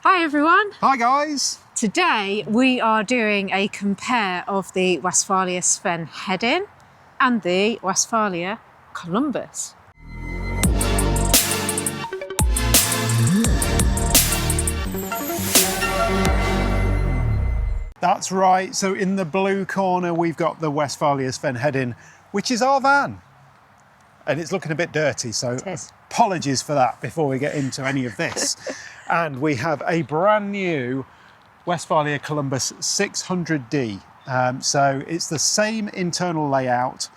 Hi everyone. Hi guys. Today we are doing a compare of the Westfalia Sven Hedin and the Westfalia Columbus. That's right, so in the blue corner we've got the Westfalia Sven Hedin, which is our van. And it's looking a bit dirty, so apologies for that before we get into any of this. And we have a brand new Westfalia Columbus 600D. So it's the same internal layout.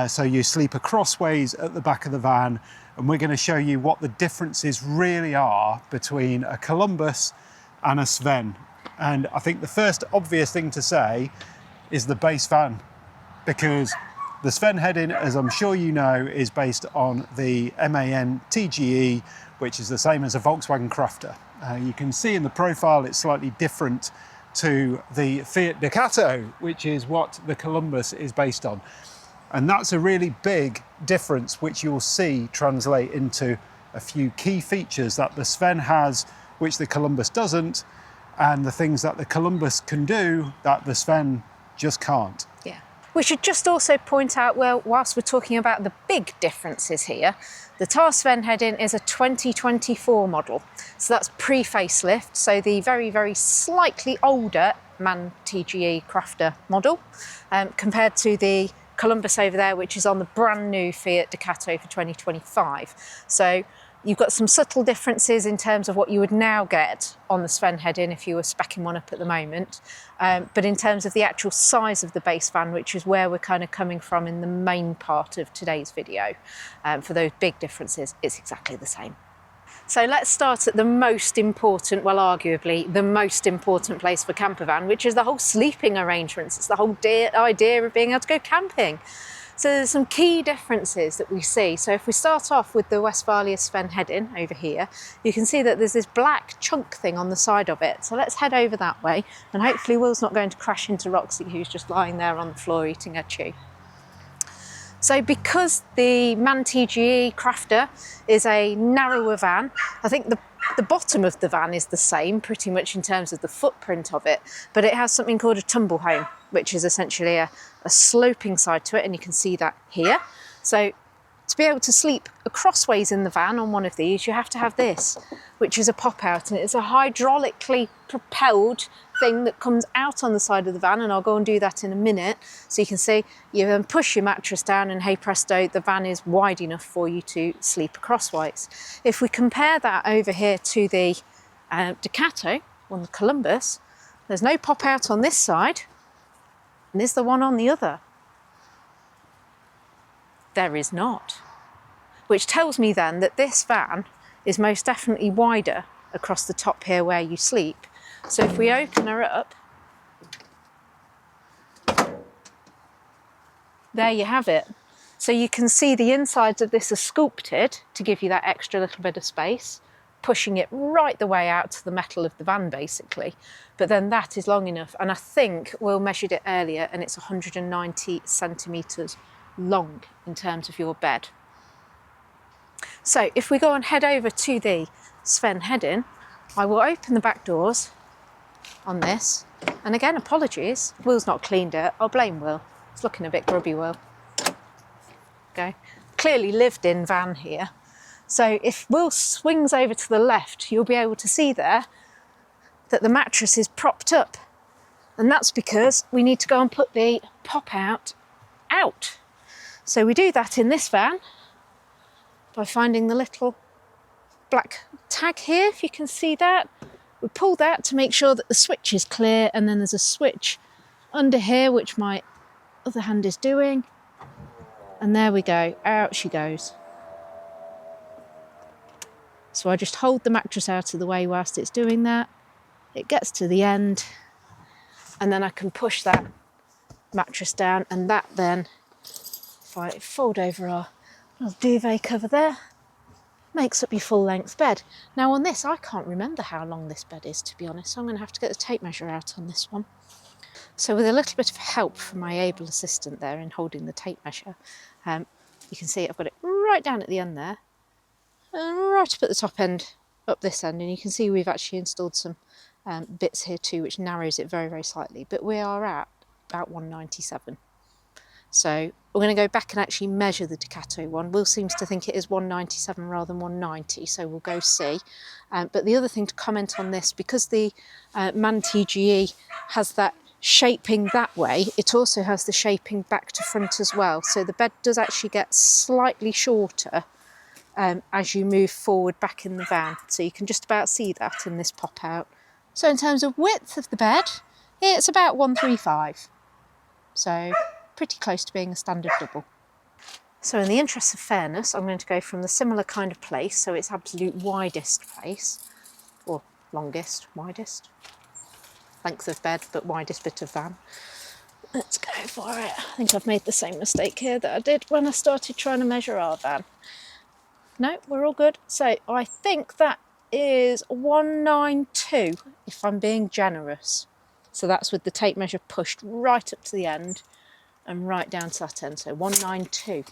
So you sleep crossways at the back of the van, and we're going to show you what the differences really are between a Columbus and a Sven. And I think the first obvious thing to say is the base van, because the Sven Hedin, as I'm sure you know, is based on the MAN TGE, which is the same as a Volkswagen Crafter. You can see in the profile it's slightly different to the Fiat Ducato, which is what the Columbus is based on. And that's a really big difference, which you'll see translate into a few key features that the Sven has, which the Columbus doesn't, and the things that the Columbus can do that the Sven just can't. Yeah. We should just also point out, well, whilst we're talking about the big differences here, the TAR Sven Hedin is a 2024 model. So that's pre-facelift, so the very, very slightly older MAN TGE Crafter model, compared to the Columbus over there, which is on the brand new Fiat Ducato for 2025. So you've got some subtle differences in terms of what you would now get on the Sven Hedin if you were speccing one up at the moment. But in terms of the actual size of the base van, which is where we're kind of coming from in the main part of today's video, for those big differences, it's exactly the same. So let's start at the most important, well, arguably the most important place for campervan, which is the whole sleeping arrangements. It's the whole idea of being able to go camping. So there's some key differences that we see. So if we start off with the Westfalia Sven Hedin over here, you can see that there's this black chunk thing on the side of it. So let's head over that way, and hopefully Will's not going to crash into Roxy, who's just lying there on the floor eating her chew. So because the MAN TGE Crafter is a narrower van, I think the bottom of the van is the same pretty much in terms of the footprint of it, but it has something called a tumble home, which is essentially a sloping side to it, and you can see that here. So to be able to sleep crossways in the van on one of these, you have to have this, which is a pop out, and it's a hydraulically propelled thing that comes out on the side of the van, and I'll go and do that in a minute. So you can see, you then push your mattress down and hey presto, the van is wide enough for you to sleep crossways. If we compare that over here to the Ducato on the Columbus, there's no pop out on this side, and there's the one on the other. There is not. Which tells me then that this van is most definitely wider across the top here where you sleep. So if we open her up, there you have it. So you can see the insides of this are sculpted to give you that extra little bit of space, pushing it right the way out to the metal of the van basically. But then that is long enough, and I think Will measured it earlier, and it's 190 centimetres long in terms of your bed. So if we go and head over to the Sven Hedin, I will open the back doors on this, and again, apologies, Will's not cleaned it. I'll blame Will. It's looking a bit grubby, Will. Okay, clearly lived in van here. So if Will swings over to the left, you'll be able to see there that the mattress is propped up, and that's because we need to go and put the pop out. So we do that in this van by finding the little black tag here, if you can see that. We pull that to make sure that the switch is clear, and then there's a switch under here, which my other hand is doing. And there we go, out she goes. So I just hold the mattress out of the way whilst it's doing that. It gets to the end, and then I can push that mattress down, and that then, if I fold over our little duvet cover there, makes up your full length bed. Now on this, I can't remember how long this bed is, to be honest, so I'm going to have to get the tape measure out on this one. So with a little bit of help from my able assistant there in holding the tape measure, you can see I've got it right down at the end there, and right up at the top end up this end, and you can see we've actually installed some bits here too, which narrows it very, very slightly, but we are at about 197. So we're going to go back and actually measure the Ducato one. Will seems to think it is 197 rather than 190, so we'll go see. But the other thing to comment on this, because the MAN TGE has that shaping that way, it also has the shaping back to front as well. So the bed does actually get slightly shorter as you move forward back in the van. So you can just about see that in this pop out. So in terms of width of the bed, it's about 135. So pretty close to being a standard double. So in the interest of fairness, I'm going to go from the similar kind of place, so it's absolute widest place, or longest, widest, length of bed, but widest bit of van. Let's go for it. I think I've made the same mistake here that I did when I started trying to measure our van. No, we're all good. So I think that is 192, if I'm being generous. So that's with the tape measure pushed right up to the end and right down to that end. So 192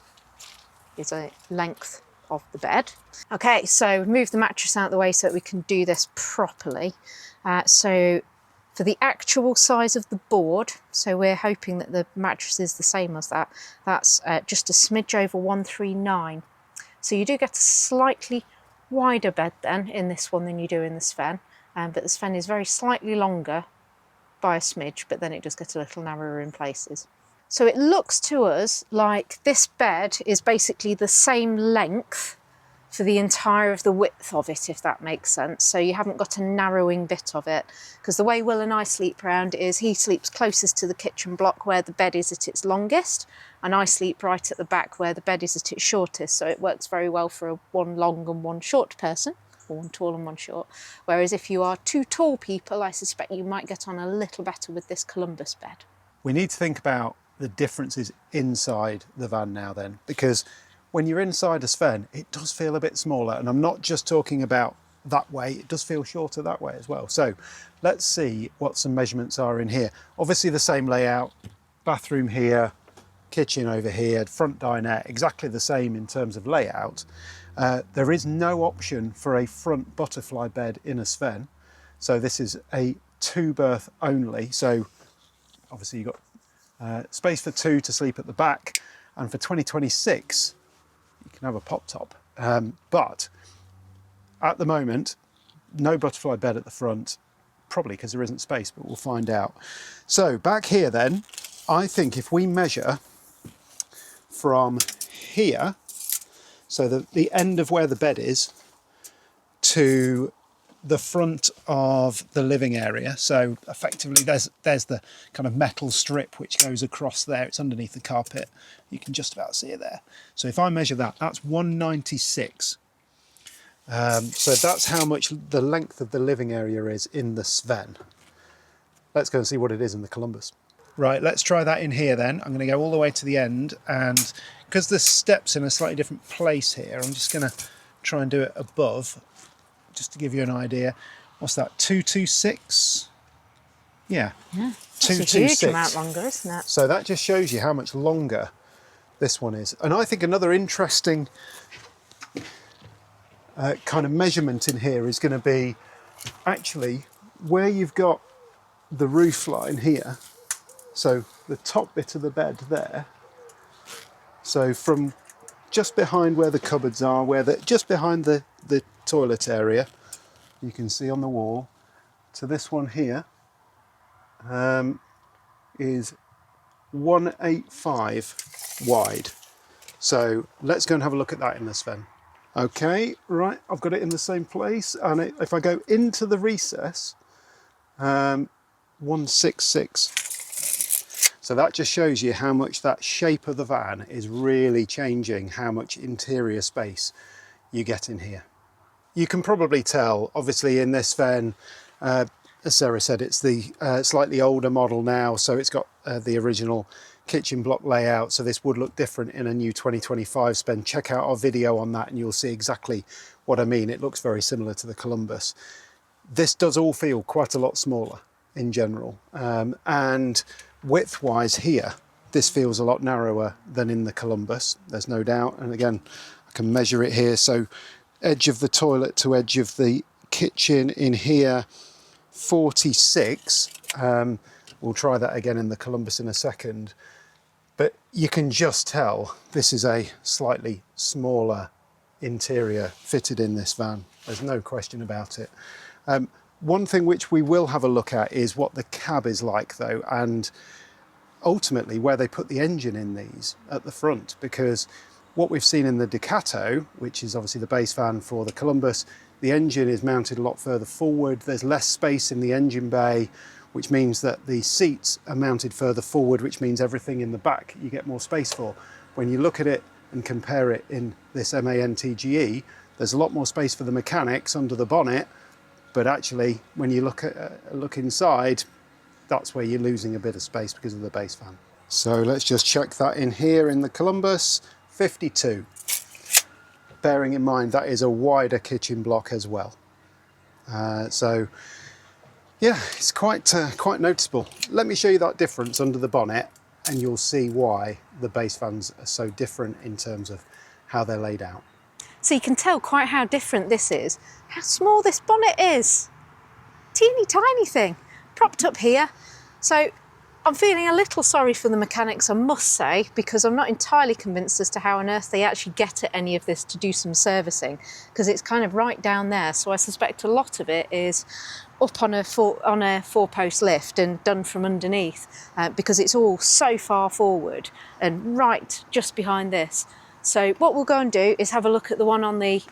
is a length of the bed. Okay, so move the mattress out of the way so that we can do this properly. So for the actual size of the board, so we're hoping that the mattress is the same as that, that's just a smidge over 139. So you do get a slightly wider bed then in this one than you do in the Sven, but the Sven is very slightly longer by a smidge, but then it does get a little narrower in places. So it looks to us like this bed is basically the same length for the entire of the width of it, if that makes sense. So you haven't got a narrowing bit of it, because the way Will and I sleep around is he sleeps closest to the kitchen block where the bed is at its longest, and I sleep right at the back where the bed is at its shortest. So it works very well for a one long and one short person, or one tall and one short. Whereas if you are two tall people, I suspect you might get on a little better with this Columbus bed. We need to think about the differences inside the van now then, because when you're inside a Sven, it does feel a bit smaller, and I'm not just talking about that way, it does feel shorter that way as well. So let's see what some measurements are in here. Obviously the same layout, bathroom here, kitchen over here, front dinette, exactly the same in terms of layout. There is no option for a front butterfly bed in a Sven. So this is a 2-berth only. So obviously you've got space for 2 to sleep at the back, and for 2026, you can have a pop top. But at the moment, no butterfly bed at the front, probably because there isn't space, but we'll find out. So back here then, I think if we measure from here, so the end of where the bed is, to the front of the living area, so effectively there's the kind of metal strip which goes across there, it's underneath the carpet, you can just about see it there. So if I measure that, that's 196. So that's how much the length of the living area is in the Sven. Let's go and see what it is in the Columbus. Right, let's try that in here then. I'm going to go all the way to the end, and because the step's in a slightly different place here, I'm just going to try and do it above, just to give you an idea. What's that, 226? Yeah, 226. It's a huge amount longer, isn't it? So that just shows you how much longer this one is. And I think another interesting kind of measurement in here is going to be actually where you've got the roof line here. So the top bit of the bed there. So from just behind where the cupboards are, just behind the toilet area, you can see on the wall, to this one here, is 185 wide. So let's go and have a look at that in the Sven. Okay, right, I've got it in the same place, and if I go into the recess, 166. So that just shows you how much that shape of the van is really changing how much interior space you get in here. You can probably tell, obviously in this van, as Sarah said, it's the slightly older model now, so it's got the original kitchen block layout, so this would look different in a new 2025 Sven. Check out our video on that and you'll see exactly what I mean. It looks very similar to the Columbus. This does all feel quite a lot smaller in general, and width-wise here, this feels a lot narrower than in the Columbus, there's no doubt. And again, I can measure it here, so edge of the toilet to edge of the kitchen in here, 46. We'll try that again in the Columbus in a second. But you can just tell this is a slightly smaller interior fitted in this van. There's no question about it. One thing which we will have a look at is what the cab is like though, and ultimately where they put the engine in these at the front, because what we've seen in the Ducato, which is obviously the base van for the Columbus, the engine is mounted a lot further forward. There's less space in the engine bay, which means that the seats are mounted further forward, which means everything in the back you get more space for. When you look at it and compare it in this MAN TGE, there's a lot more space for the mechanics under the bonnet, but actually when you look inside, that's where you're losing a bit of space because of the base fan. So let's just check that in here in the Columbus, 52. Bearing in mind that is a wider kitchen block as well. So yeah, it's quite noticeable. Let me show you that difference under the bonnet and you'll see why the base fans are so different in terms of how they're laid out. So you can tell quite how different this is. How small this bonnet is. Teeny tiny thing, propped up here. So I'm feeling a little sorry for the mechanics, I must say, because I'm not entirely convinced as to how on earth they actually get at any of this to do some servicing, because it's kind of right down there. So I suspect a lot of it is up on a four-post lift and done from underneath, because it's all so far forward and right just behind this. So what we'll go and do is have a look at the one on the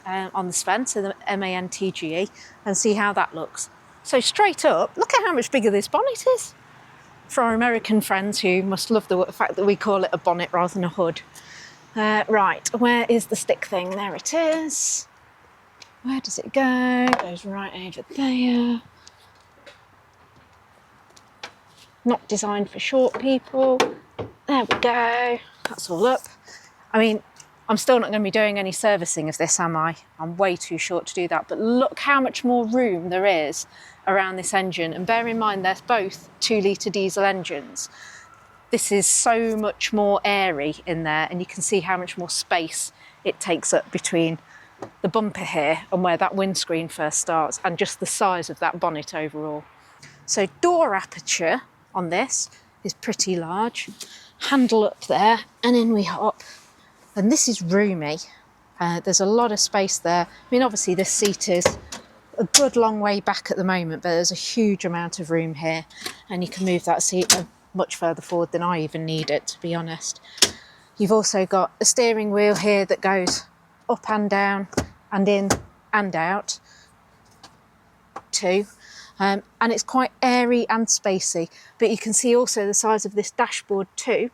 Sven, so the MAN TGE, and see how that looks. So straight up, look at how much bigger this bonnet is. For our American friends who must love the fact that we call it a bonnet rather than a hood. Right, where is the stick thing? There it is. Where does it go? It goes right over there. Not designed for short people. There we go. That's all up. I mean, I'm still not going to be doing any servicing of this, am I? I'm way too short to do that. But look how much more room there is around this engine. And bear in mind, they're both 2-litre diesel engines. This is so much more airy in there, and you can see how much more space it takes up between the bumper here and where that windscreen first starts, and just the size of that bonnet overall. So door aperture on this is pretty large. Handle up there, and in we hop. And this is roomy. There's a lot of space there. I mean, obviously this seat is a good long way back at the moment, but there's a huge amount of room here, and you can move that seat much further forward than I even need it, to be honest. You've also got a steering wheel here that goes up and down and in and out too. And it's quite airy and spacey, but you can see also the size of this dashboard too.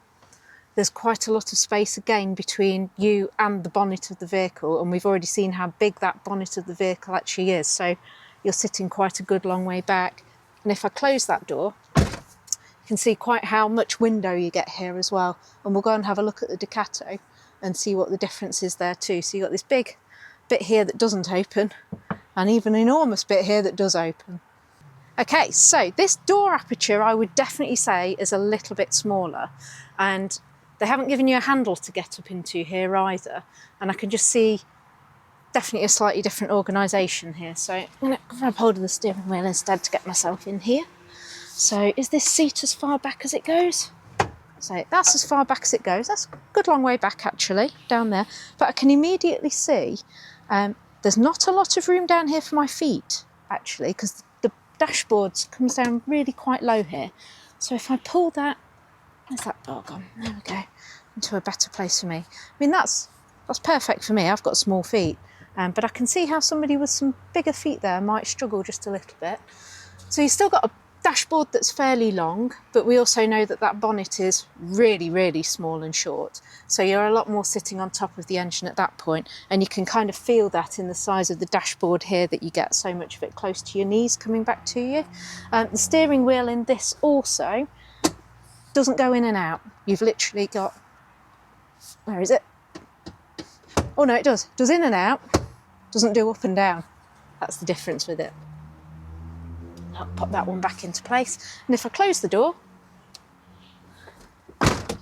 There's quite a lot of space again between you and the bonnet of the vehicle, and we've already seen how big that bonnet of the vehicle actually is, so you're sitting quite a good long way back. And if I close that door, you can see quite how much window you get here as well, and we'll go and have a look at the Ducato and see what the difference is there too. So you've got this big bit here that doesn't open, and even an enormous bit here that does open. Okay, so this door aperture I would definitely say is a little bit smaller, and they haven't given you a handle to get up into here either, and I can just see definitely a slightly different organisation here. So I'm going to grab hold of the steering wheel instead to get myself in here. So is this seat as far back as it goes? So that's as far back as it goes. That's a good long way back actually, down there. But I can immediately see there's not a lot of room down here for my feet actually, because the dashboard comes down really quite low here. So if I pull that, where's that bar gone? There we go. Into a better place for me. I mean, that's perfect for me. I've got small feet, but I can see how somebody with some bigger feet there might struggle just a little bit. So you've still got a dashboard that's fairly long, but we also know that that bonnet is really, really small and short. So you're a lot more sitting on top of the engine at that point, and you can kind of feel that in the size of the dashboard here, that you get so much of it close to your knees coming back to you. The steering wheel in this also doesn't go in and out. You've literally got, where is it? Oh no, it does. Does in and out, doesn't do up and down. That's the difference with it. I'll pop that one back into place. And if I close the door,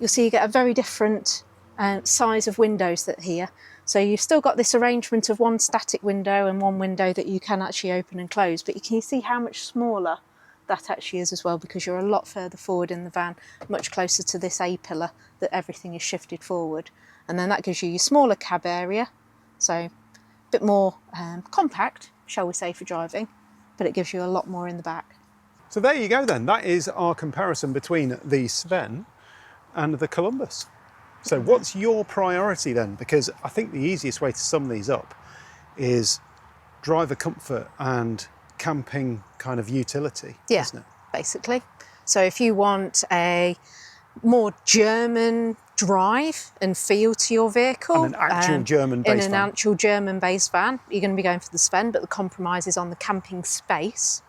you'll see you get a very different size of windows that here. So you've still got this arrangement of one static window and one window that you can actually open and close, but can you see how much smaller that actually is as well, because you're a lot further forward in the van, much closer to this A-pillar that everything is shifted forward. And then that gives you your smaller cab area, so a bit more compact, shall we say, for driving, but it gives you a lot more in the back. So there you go then, that is our comparison between the Sven and the Columbus. So what's your priority then? Because I think the easiest way to sum these up is driver comfort and camping kind of utility, isn't it? Basically. So if you want a more German drive and feel to your vehicle, and an actual German-based in an actual German-based van, you're going to be going for the Sven, but the compromise is on the camping space.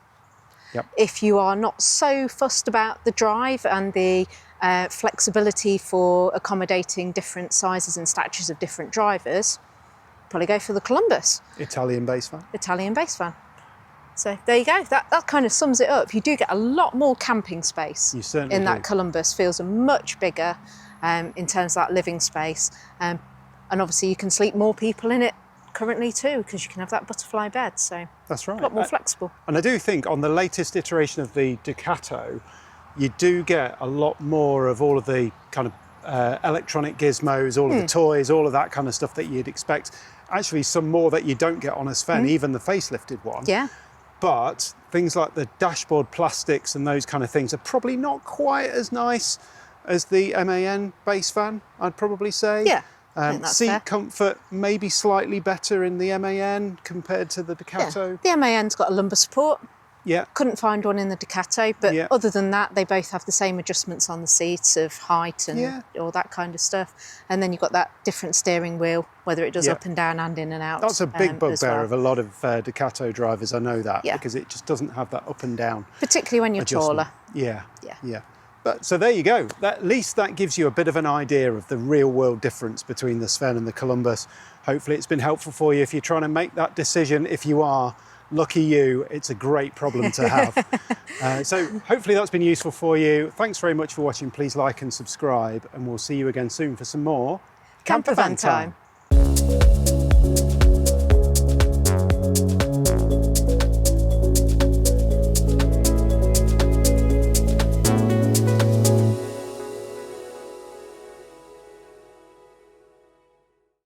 Yep. If you are not so fussed about the drive and the flexibility for accommodating different sizes and statures of different drivers, probably go for the Columbus. Italian-based van. Italian-based van. So there you go. That kind of sums it up. You do get a lot more camping space. You certainly in do. that Columbus. Feels much bigger in terms of that living space, and obviously you can sleep more people in it currently too, because you can have that butterfly bed. So that's right. A lot more flexible. And I do think on the latest iteration of the Ducato, you do get a lot more of all of the kind of electronic gizmos, all of the toys, all of that kind of stuff that you'd expect. Actually, some more that you don't get on a Sven, even the facelifted one. Yeah. But things like the dashboard plastics and those kind of things are probably not quite as nice as the MAN base van, I'd probably say. Yeah. I think that's seat fair. comfort maybe slightly better in the MAN compared to the Ducato. Yeah. The MAN's got a lumbar support. Yeah. Couldn't find one in the Ducato, but other than that, they both have the same adjustments on the seats of height and all that kind of stuff. And then you've got that different steering wheel, whether it does up and down and in and out. That's a big bugbear of a lot of Ducato drivers, I know that, because it just doesn't have that up and down. Particularly when you're taller. Yeah. But so there you go. At least that gives you a bit of an idea of the real world difference between the Sven and the Columbus. Hopefully it's been helpful for you if you're trying to make that decision. If you are, lucky you, it's a great problem to have. So hopefully that's been useful for you. Thanks very much for watching. Please like and subscribe, and we'll see you again soon for some more Campervan Time.